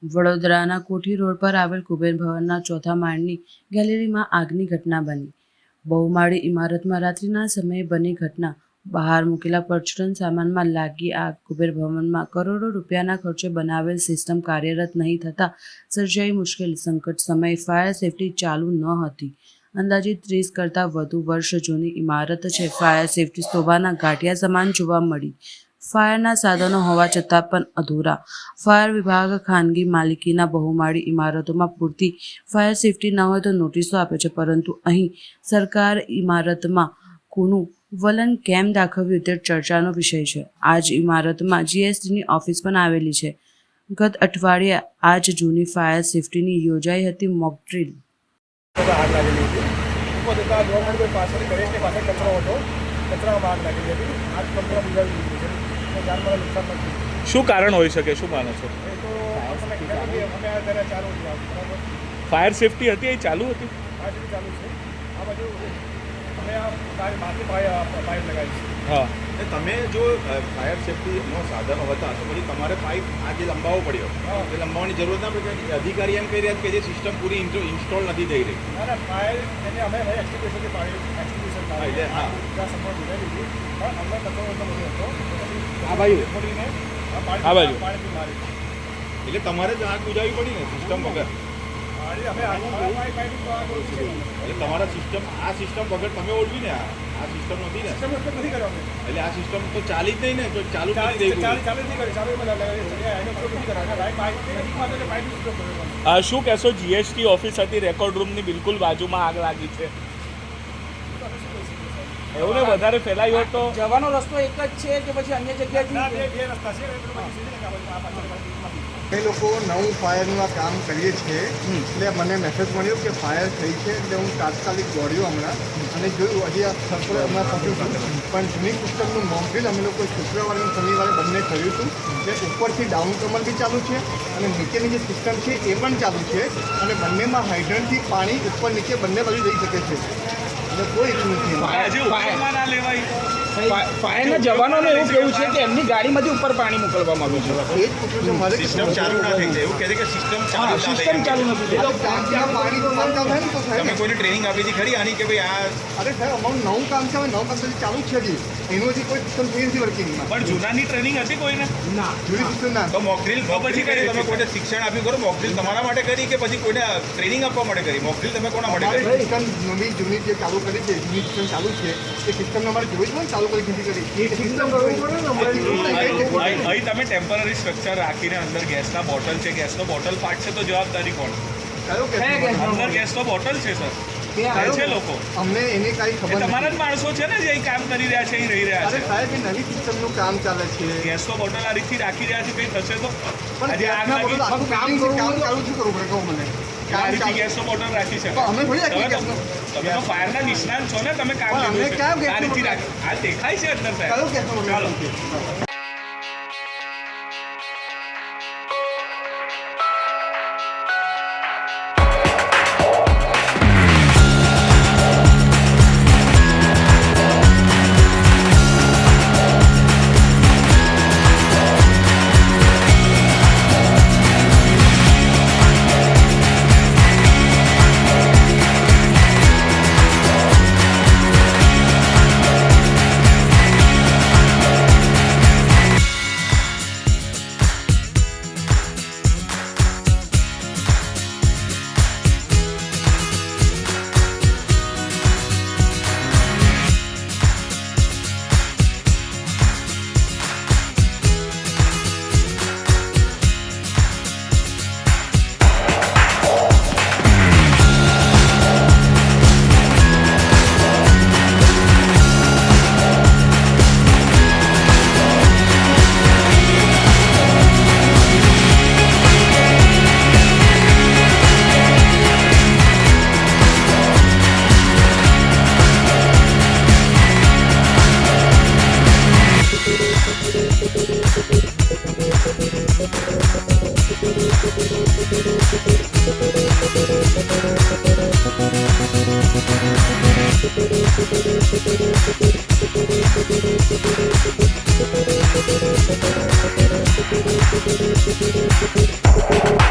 વડોદરાના કોઠી રોડ પર આવેલ કુબેર ભવનના ચોથા માળની ગેલેરીમાં આગની ઘટના બની। બહુમાળી ઇમારતમાં રાત્રિના સમયે બની ઘટના। બહાર મૂકેલા પર્યટન સામાનમાં લાગી આગ। કુબેર ભવનમાં કરોડો રૂપિયાના ખર્ચે બનાવેલ સિસ્ટમ કાર્યરત નહીં થતાં સર્જાઈ મુશ્કેલી। સંકટ સમયે ફાયર સેફટી ચાલુ ન હતી। અંદાજિત 30 કરતાં વધુ વર્ષ જૂની ઇમારત છે। ફાયર સેફટી શોભાના ગાંઠિયા સમાન જોવા મળી। ફાયરના સાધનો હોવા છતાં પણ અધૂરા। ફાયર વિભાગ ખાનગી માલિકીના બહુમાળી ઇમારતોમાં પૂરતી ફાયર સેફટી ન હોય તો નોટિસો આપે છે, પરંતુ અહીં સરકાર ઇમારતમાં કોનું વલણ કેમ દાખવ્યું તે ચર્ચાનો વિષય છે। આ જ ઇમારતમાં જીએસટીની ઓફિસ પણ આવેલી છે। ગત અઠવાડિયે આ જ જૂની ફાયર સેફટીની યોજાઈ હતી મોક ડ્રીલ। શું કારણ હોઈ શકે, શું માનો છો? ફાયર સેફટી હતી, એ ચાલુ હતી? હા, તમે જો ફાયર સેફટીનો સાધનો હતા તો પછી તમારે પાઇપ આજે લંબાવવો પડ્યો। એ લંબાવવાની જરૂરત ના પડે। અધિકારી એમ કહી રહ્યા કે જે સિસ્ટમ પૂરી ઇન્સ્ટોલ નથી થઈ રહી। આ બાજુ એટલે તમારે જ આગ બુજાવવી પડી ને સિસ્ટમ વગર। એટલે તમારા સિસ્ટમ આ સિસ્ટમ વગર તમે ઓળવી ને આ સિસ્ટમ નથી ને, એટલે આ સિસ્ટમ તો ચાલી જ નહીં ને, તો ચાલુ કરી દઈ। શું કહેશો? જીએસટી ઓફિસ હતી, રેકોર્ડ રૂમની બિલકુલ બાજુમાં આગ લાગી છે। એવું ને વધારે ફેલાયું હોય તો જવાનો રસ્તો એક જ છે કે પછી અન્ય જગ્યાથી? અમે લોકો નવું ફાયરનું કામ કરીએ છીએ, એટલે મને મેસેજ મળ્યો કે ફાયર થઈ છે, એટલે હું તાત્કાલિક દોડ્યો હમણાં અને જોયું હજી આ સર્કલ હમણાં પહોંચ્યું છું। પણ જૂની સિસ્ટમનું મોકડ્રીલ અમે લોકો શુક્રવારે અને શનિવારે બંને કર્યું હતું। એટલે ઉપરથી ડાઉન કમર બી ચાલુ છે અને નીચેની જે સિસ્ટમ છે એ પણ ચાલુ છે, અને બંનેમાં હાઇડ્રન્ટથી પાણી ઉપર નીચે બંને બાજુ જઈ શકે છે, એટલે કોઈ ઇશ્યુ નથી। ફાયરના જવાનોને એવું કેવું છે કે એમની ગાડીમાંથી ઉપર પાણી મોકલવામાં આવ્યું છે। એ જ પૂછ્યું છે મારે, સિસ્ટમ ચાલુ ના થઈ જાય એવું કહે છે કે સિસ્ટમ ચાલુ નથી। પાણી તો કામ ચાલુ થાય ને તો સાહેબ તમે કોઈને ટ્રેનિંગ આપી હતી ખરી આની કે ભાઈ આ? અરે સાહેબ અમારું નવું કામ છે, નવું કામ ચાલુ જ છે હજી, એનું હજી કોઈ સિસ્ટમ થઈ નથી વર્કિંગમાં। પણ જૂનાની ટ્રેનિંગ હતી કોઈને? ના, જૂની સિસ્ટમ ના। તો મોકડ્રીલ પછી કરી તમે કોઈને શિક્ષણ આપ્યું ખરું? મોકડ્રીલ તમારા માટે કરી કે પછી કોઈને ટ્રેનિંગ આપવા માટે કરી? મોકડ્રીલ તમે કોના માટે કરી? સિસ્ટમ નવી જૂની જે ચાલુ કરી છે, જૂની સિસ્ટમ ચાલુ છે, એ સિસ્ટમને અમારે જોઈ જ ચાલુ કરી નથી કરી। અહીં તમે ટેમ્પરરી સ્ટ્રક્ચર રાખીને અંદર ગેસના બોટલ છે, ગેસનો બોટલ ફાટશે તો જવાબદારી કોણ? અંદર ગેસનો બોટલ છે સર, છે લોકો, અમને એની કાંઈ ખબર નથી। તમારા જ માણસો છે ને જે અહીં કામ કરી રહ્યા છે, અહીં રહી રહ્યા અરે છે। સાહેબ, એ નવી સિસ્ટમનું કામ ચાલે છે। ગેસનો બોટલ આ રીતથી રાખી રહ્યા છે, કંઈ થશે તો? પણ આજે આગ ગેસના લાગી, બોટલ આખું કામ ચાલુ શું કરવું પડે કહો મને? આ રીતથી ગેસનો બોટલ રાખી છે? અમે થોડી રાખીએ ગેસનો? તમે તો ફાયરના નિષ્ણાત છો ને, તમે કામ અમે લીધું છે, ક્યાં ગેસનો આ રીતથી બોટલ? રાખી, આ દેખાય છે અંદર સાહેબ। કયો ગેસનો બોટલ? ચાલો। Thank you.